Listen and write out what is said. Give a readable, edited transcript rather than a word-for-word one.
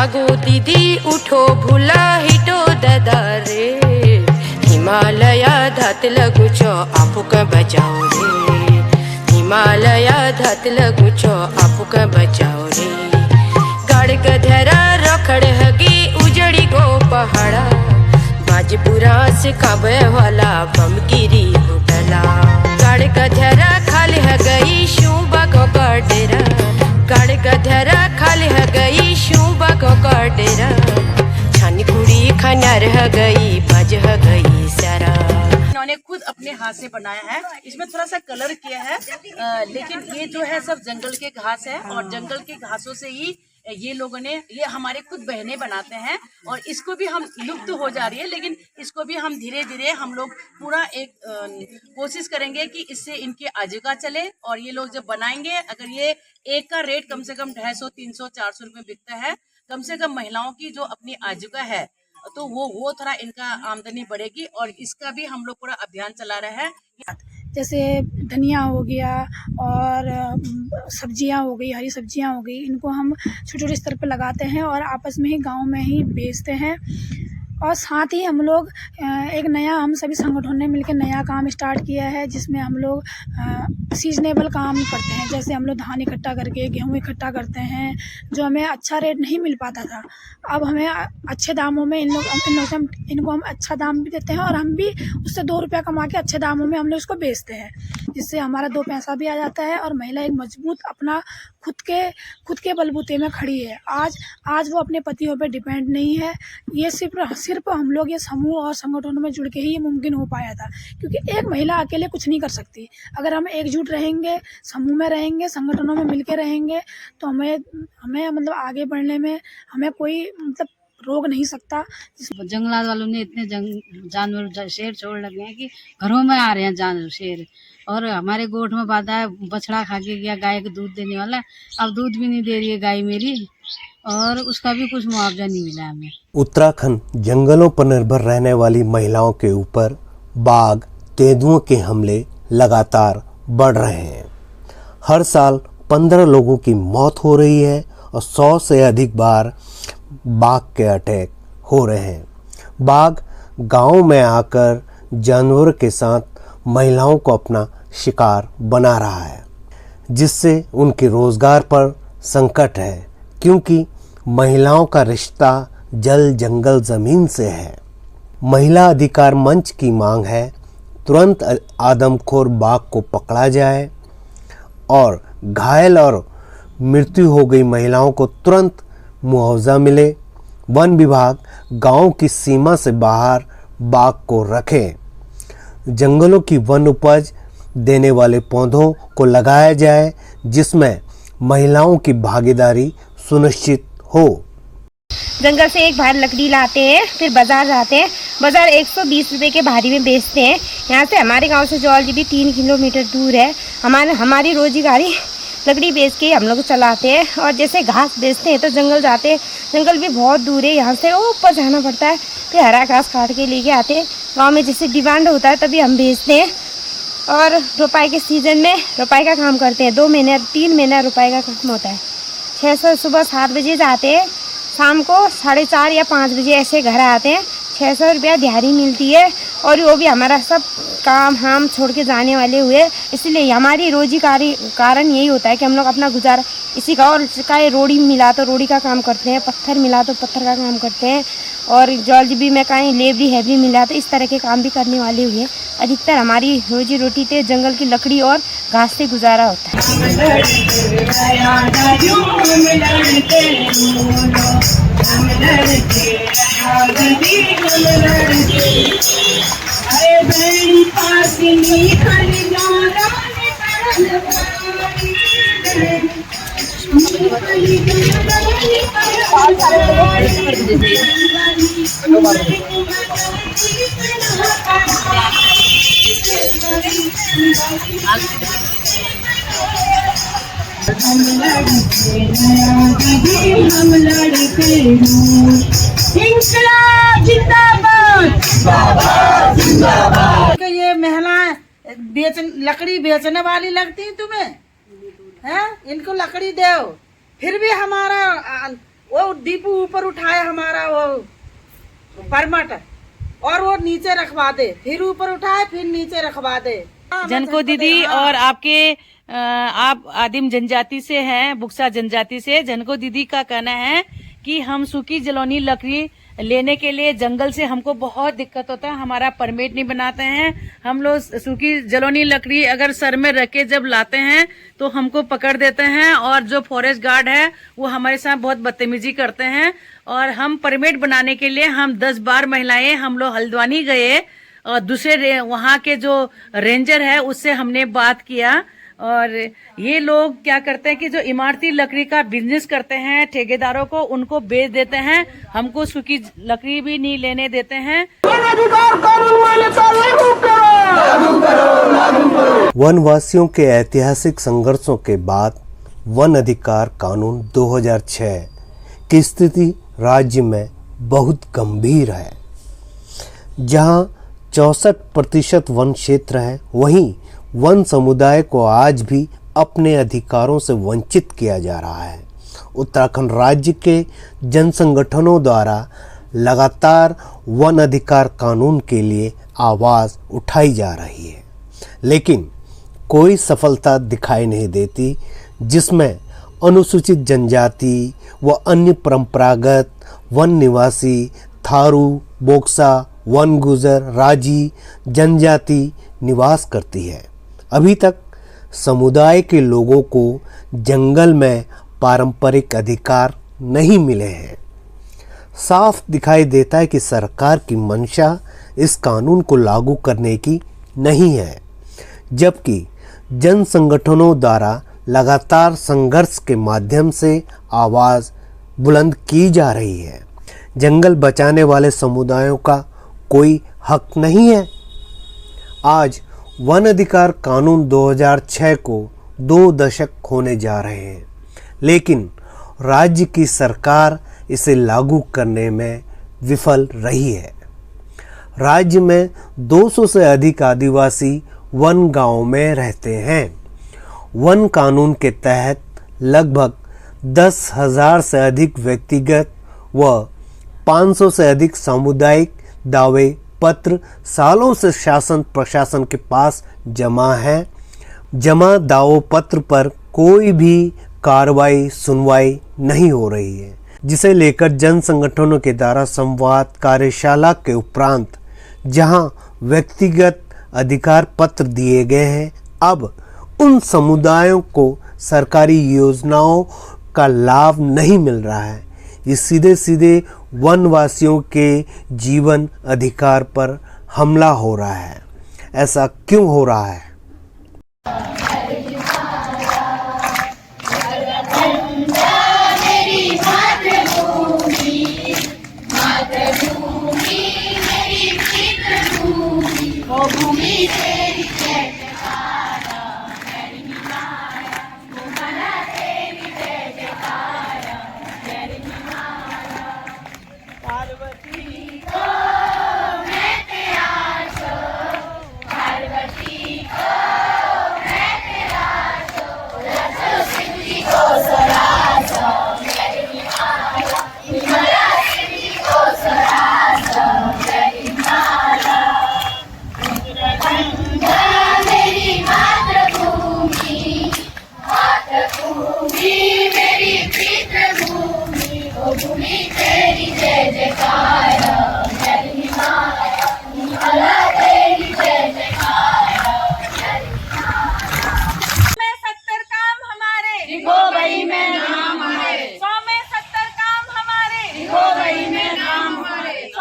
जागो दीदी उठो भूला हिटो दादा रे, हिमालया धात लगुचो आपुक बचाओ रे, हिमालया धात लगुचो आपुक बचाओ रे। गाड़ गधरा रखड़ हगी उजड़ी गो पहाड़ा, बाजपुरा से काबे वाला बमगिरी होटला। गाड़ गधरा खाली है गई शूबा को डेरा, गाड़ गधरा खाली है गई शूबा को डेरा, छानी कुड़ी खाना रह गई बज गई सारा। इन्होंने खुद अपने हाथ से बनाया है, इसमें थोड़ा सा कलर किया है, लेकिन ये जो है सब जंगल के घास है और जंगल के घासों से ही ये लोगों ने, ये हमारे खुद बहनें बनाते हैं और इसको भी हम लुप्त हो जा रही है, लेकिन इसको भी हम धीरे धीरे हम लोग पूरा एक कोशिश करेंगे कि इससे इनकी आजीविका चले। और ये लोग जब बनाएंगे, अगर ये एक का रेट कम से कम 250, 300, 400 रुपये बिकता है, कम से कम महिलाओं की जो अपनी आजीविका है तो वो थोड़ा इनका आमदनी बढ़ेगी और इसका भी हम लोग पूरा अभियान चला रहे हैं। जैसे धनिया हो गया और सब्जियां हो गई, हरी सब्जियां हो गई, इनको हम छोटे छोटे स्तर पर लगाते हैं और आपस में ही गांव में ही बेचते हैं। और साथ ही हम लोग एक नया, हम सभी संगठनों ने मिलकर नया काम स्टार्ट किया है, जिसमें हम लोग सीजनेबल काम करते हैं। जैसे हम लोग धान इकट्ठा करके गेहूँ इकट्ठा करते हैं, जो हमें अच्छा रेट नहीं मिल पाता था, अब हमें अच्छे दामों में इनको हम अच्छा दाम भी देते हैं और हम भी उससे 2 रुपया कमा के अच्छे दामों में हम लोग इसको बेचते हैं, जिससे हमारा 2 पैसा भी आ जाता है और महिला एक मजबूत अपना खुद के बलबूते में खड़ी है। आज वो अपने पतियों पे डिपेंड नहीं है। ये सिर्फ हम लोग ये समूह और संगठनों में जुड़ के ही ये मुमकिन हो पाया था, क्योंकि एक महिला अकेले कुछ नहीं कर सकती। अगर हम एकजुट रहेंगे, समूह में रहेंगे, संगठनों में मिल के रहेंगे, तो हमें मतलब आगे बढ़ने में हमें कोई मतलब रोक नहीं सकता। जंगलात वालों ने इतने जानवर शेर छोड़ लगे हैं कि घरों में आ रहे हैं जानवर शेर, और हमारे गोठ में बाधा है, बछड़ा खा के गया गाय को दूध देने वाला, अब दूध भी नहीं दे रही है गाय मेरी, और उसका भी कुछ मुआवजा नहीं मिला हमें। उत्तराखंड जंगलों पर निर्भर रहने वाली महिलाओं के ऊपर बाघ तेंदुओं के हमले लगातार बढ़ रहे हैं। हर साल 15 लोगों की मौत हो रही है और 100 से अधिक बार बाघ के अटैक हो रहे हैं। बाघ गांव में आकर जानवरों के साथ महिलाओं को अपना शिकार बना रहा है, जिससे उनके रोजगार पर संकट है, क्योंकि महिलाओं का रिश्ता जल जंगल जमीन से है। महिला अधिकार मंच की मांग है तुरंत आदमखोर बाघ को पकड़ा जाए और घायल और मृत्यु हो गई महिलाओं को तुरंत मुआवजा मिले। वन विभाग गांव की सीमा से बाहर बाघ को रखे। जंगलों की वन उपज देने वाले पौधों को लगाया जाए, जिसमें महिलाओं की भागीदारी सुनिश्चित हो। जंगल से एक भार लकड़ी लाते हैं, फिर बाजार जाते हैं, बाजार 120 रुपए के भारी में बेचते हैं। यहाँ से हमारे गांव से जौल भी 3 किलोमीटर दूर है। हमारी रोजगारी लकड़ी बेच के हम लोग चलाते हैं। और जैसे घास बेचते हैं तो जंगल जाते हैं, जंगल भी बहुत दूर है, यहाँ से ऊपर जाना पड़ता है, फिर हरा घास काट के लेके आते हैं। गाँव में जैसे डिमांड होता है तभी हम बेचते हैं। और रोपाई के सीज़न में रोपाई का काम करते हैं, 2 महीने 3 महीना रोपाई का काम होता है। 600 सुबह 7 बजे जाते हैं, शाम को 4:30 या 5 बजे ऐसे घर आते हैं। 600 रुपया दिहाड़ी मिलती है और वो भी हमारा सब काम हम छोड़ के जाने वाले हुए, इसलिए हमारी रोजी कारण यही होता है कि हम लोग अपना गुजारा इसी का, और चाहे रोड़ी मिला तो रोड़ी का काम करते हैं, पत्थर मिला तो पत्थर का काम करते हैं, और जॉलजीबी में कहीं लेबरी हैबरी मिला तो इस तरह के काम भी करने वाले हुए। अधिकतर हमारी रोजी रोटी तो जंगल की लकड़ी और घास से गुजारा होता है। हम लड़ते इंकलाब जिंदाबाद जिंदाबाद। ये महिलाएं लकड़ी बेचने वाली लगती है तुम्हें, हैं? इनको लकड़ी दो, फिर भी हमारा वो दीपू ऊपर उठाए हमारा वो परमट और वो नीचे रखवा दे, फिर ऊपर उठाए फिर नीचे रखवा दे। जनको दीदी और आपके आप आदिम जनजाति से हैं, बुक्सा जनजाति से। जनको दीदी का कहना है कि हम सूखी जलौनी लकड़ी लेने के लिए जंगल से हमको बहुत दिक्कत होता है, हमारा परमिट नहीं बनाते हैं। हम लोग सूखी जलौनी लकड़ी अगर सर में रख के जब लाते हैं तो हमको पकड़ देते हैं और जो फॉरेस्ट गार्ड है वो हमारे साथ बहुत बदतमीजी करते हैं। और हम परमिट बनाने के लिए हम 10 बार महिलाएं हम लोग हल्द्वानी गए और दूसरे वहाँ के जो रेंजर है उससे हमने बात किया। और ये लोग क्या करते हैं कि जो इमारती लकड़ी का बिजनेस करते हैं ठेकेदारों को, उनको बेच देते हैं, हमको सूखी लकड़ी भी नहीं लेने देते हैं। वनवासियों के ऐतिहासिक संघर्षों के बाद वन अधिकार कानून 2006 की स्थिति राज्य में बहुत गंभीर है। जहां 64% वन क्षेत्र है, वहीं वन समुदाय को आज भी अपने अधिकारों से वंचित किया जा रहा है। उत्तराखंड राज्य के जन संगठनों द्वारा लगातार वन अधिकार कानून के लिए आवाज़ उठाई जा रही है, लेकिन कोई सफलता दिखाई नहीं देती, जिसमें अनुसूचित जनजाति व अन्य परंपरागत वन निवासी थारू, बोक्सा, वन गुजर, राजी जनजाति निवास करती है। अभी तक समुदाय के लोगों को जंगल में पारंपरिक अधिकार नहीं मिले हैं। साफ दिखाई देता है कि सरकार की मंशा इस कानून को लागू करने की नहीं है, जबकि जन संगठनों द्वारा लगातार संघर्ष के माध्यम से आवाज़ बुलंद की जा रही है। जंगल बचाने वाले समुदायों का कोई हक नहीं है। आज वन अधिकार कानून 2006 को 2 दशक होने जा रहे हैं, लेकिन राज्य की सरकार इसे लागू करने में विफल रही है। राज्य में 200 से अधिक आदिवासी वन गांव में रहते हैं। वन कानून के तहत लगभग 10,000 से अधिक व्यक्तिगत व 500 से अधिक सामुदायिक दावे पत्र सालों से शासन प्रशासन के पास जमा है। जमा दावों पत्र पर कोई भी कार्रवाई सुनवाई नहीं हो रही है, जिसे लेकर जन संगठनों के द्वारा संवाद कार्यशाला के उपरांत जहां व्यक्तिगत अधिकार पत्र दिए गए हैं, अब उन समुदायों को सरकारी योजनाओं का लाभ नहीं मिल रहा है। ये सीधे सीधे वनवासियों के जीवन अधिकार पर हमला हो रहा है। ऐसा क्यों हो रहा है? भूमि तेरी जय जयकार,